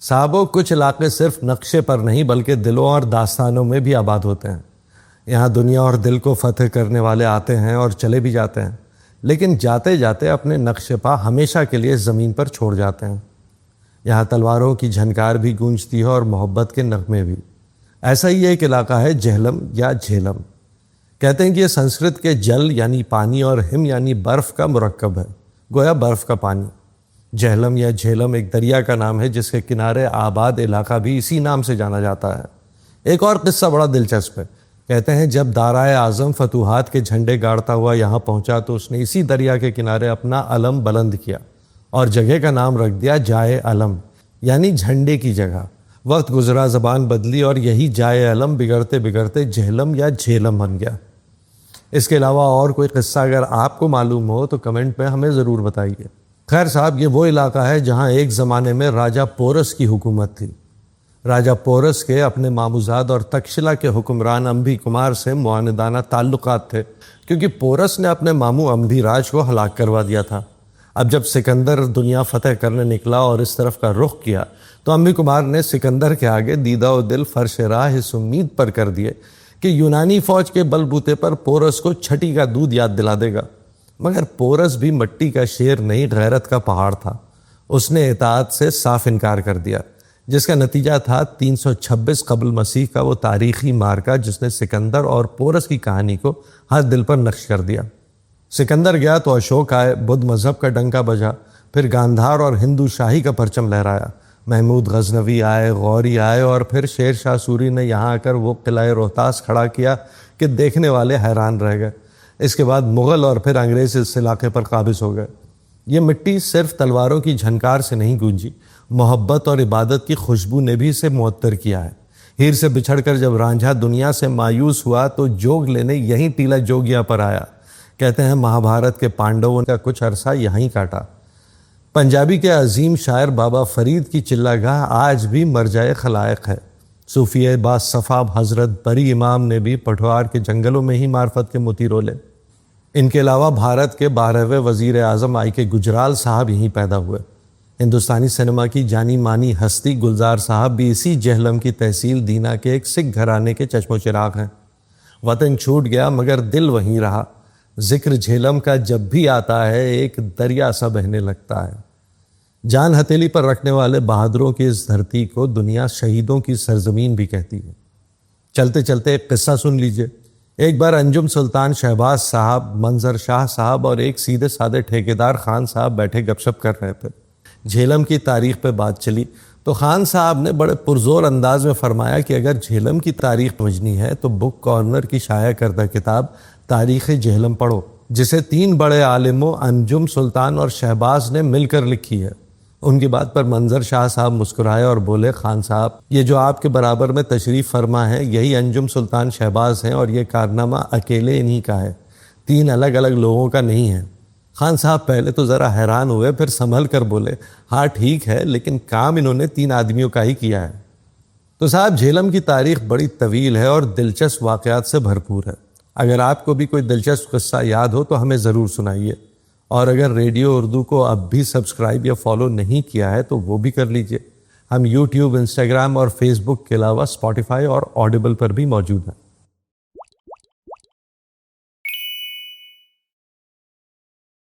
صاحبوں، کچھ علاقے صرف نقشے پر نہیں بلکہ دلوں اور داستانوں میں بھی آباد ہوتے ہیں۔ یہاں دنیا اور دل کو فتح کرنے والے آتے ہیں اور چلے بھی جاتے ہیں، لیکن جاتے جاتے اپنے نقش پا ہمیشہ کے لیے زمین پر چھوڑ جاتے ہیں۔ یہاں تلواروں کی جھنکار بھی گونجتی ہے اور محبت کے نغمے بھی۔ ایسا ہی ایک علاقہ ہے جہلم یا جھیلم۔ کہتے ہیں کہ یہ سنسکرت کے جل یعنی پانی اور ہم یعنی برف کا مرکب ہے، گویا برف کا پانی۔ جہلم یا جھیلم ایک دریا کا نام ہے جس کے کنارے آباد علاقہ بھی اسی نام سے جانا جاتا ہے۔ ایک اور قصہ بڑا دلچسپ ہے۔ کہتے ہیں جب دارائے اعظم فتوحات کے جھنڈے گاڑتا ہوا یہاں پہنچا تو اس نے اسی دریا کے کنارے اپنا علم بلند کیا اور جگہ کا نام رکھ دیا جائے علم، یعنی جھنڈے کی جگہ۔ وقت گزرا، زبان بدلی اور یہی جائے علم بگڑتے بگڑتے جہلم یا جھیلم بن گیا۔ اس کے علاوہ اور کوئی قصہ اگر آپ کو معلوم ہو تو کمنٹ میں ہمیں ضرور بتائیے۔ خیر صاحب، یہ وہ علاقہ ہے جہاں ایک زمانے میں راجہ پورس کی حکومت تھی۔ راجہ پورس کے اپنے ماموزاد اور تکشلا کے حکمران امبھی کمار سے معاندانہ تعلقات تھے، کیونکہ پورس نے اپنے ماموں امبھی راج کو ہلاک کروا دیا تھا۔ اب جب سکندر دنیا فتح کرنے نکلا اور اس طرف کا رخ کیا تو امبھی کمار نے سکندر کے آگے دیدہ و دل فرش راہ اس امید پر کر دیے کہ یونانی فوج کے بل بوتے پر پورس کو چھٹی کا دودھ یاد دلا دے گا۔ مگر پورس بھی مٹی کا شیر نہیں، غیرت کا پہاڑ تھا۔ اس نے اطاعت سے صاف انکار کر دیا، جس کا نتیجہ تھا 326 قبل مسیح کا وہ تاریخی معرکہ جس نے سکندر اور پورس کی کہانی کو ہر دل پر نقش کر دیا۔ سکندر گیا تو اشوک آئے، بدھ مذہب کا ڈنکا بجا، پھر گاندھار اور ہندو شاہی کا پرچم لہرایا۔ محمود غزنوی آئے، غوری آئے اور پھر شیر شاہ سوری نے یہاں آ کر وہ قلعہ روہتاس کھڑا کیا کہ دیکھنے والے حیران رہ گئے۔ اس کے بعد مغل اور پھر انگریز اس علاقے پر قابض ہو گئے۔ یہ مٹی صرف تلواروں کی جھنکار سے نہیں گونجی، محبت اور عبادت کی خوشبو نے بھی اسے معطر کیا ہے۔ ہیر سے بچھڑ کر جب رانجھا دنیا سے مایوس ہوا تو جوگ لینے یہیں ٹیلا جوگیا پر آیا۔ کہتے ہیں مہابھارت کے پانڈووں کا کچھ عرصہ یہیں کاٹا۔ پنجابی کے عظیم شاعر بابا فرید کی چلہ گاہ آج بھی مرجع خلائق ہے۔ صوفیہ باصفا حضرت بری امام نے بھی پٹھوار کے جنگلوں میں ہی معرفت کے موتی رولے۔ ان کے علاوہ بھارت کے 12ویں وزیر اعظم آئی کے گجرال صاحب یہیں پیدا ہوئے۔ ہندوستانی سینما کی جانی مانی ہستی گلزار صاحب بھی اسی جہلم کی تحصیل دینا کے ایک سکھ گھرانے کے چشم و چراغ ہیں۔ وطن چھوٹ گیا مگر دل وہیں رہا۔ ذکر جہلم کا جب بھی آتا ہے ایک دریا سا بہنے لگتا ہے۔ جان ہتھیلی پر رکھنے والے بہادروں کی اس دھرتی کو دنیا شہیدوں کی سرزمین بھی کہتی ہے۔ چلتے چلتے ایک قصہ سن لیجئے۔ ایک بار انجم سلطان شہباز صاحب، منظر شاہ صاحب اور ایک سیدھے سادے ٹھیکیدار خان صاحب بیٹھے گپ شپ کر رہے تھے۔ جہلم کی تاریخ پہ بات چلی تو خان صاحب نے بڑے پرزور انداز میں فرمایا کہ اگر جہلم کی تاریخ سمجھنی ہے تو بک کارنر کی شائع کردہ کتاب تاریخ جہلم پڑھو، جسے 3 بڑے عالموں انجم سلطان اور شہباز نے مل کر لکھی ہے۔ ان کی بات پر منظر شاہ صاحب مسکرائے اور بولے، خان صاحب، یہ جو آپ کے برابر میں تشریف فرما ہے یہی انجم سلطان شہباز ہیں اور یہ کارنامہ اکیلے انہی کا ہے، 3 الگ الگ لوگوں کا نہیں ہے۔ خان صاحب پہلے تو ذرا حیران ہوئے، پھر سنبھل کر بولے، ہاں ٹھیک ہے لیکن کام انہوں نے 3 آدمیوں کا ہی کیا ہے۔ تو صاحب جہلم کی تاریخ بڑی طویل ہے اور دلچسپ واقعات سے بھرپور ہے۔ اگر آپ کو بھی کوئی دلچسپ قصہ یاد ہو تو ہمیں ضرور سنائیے، اور اگر ریڈیو اردو کو اب بھی سبسکرائب یا فالو نہیں کیا ہے تو وہ بھی کر لیجئے۔ ہم یوٹیوب، انسٹاگرام اور فیس بک کے علاوہ اسپاٹیفائی اور آڈیبل پر بھی موجود ہیں۔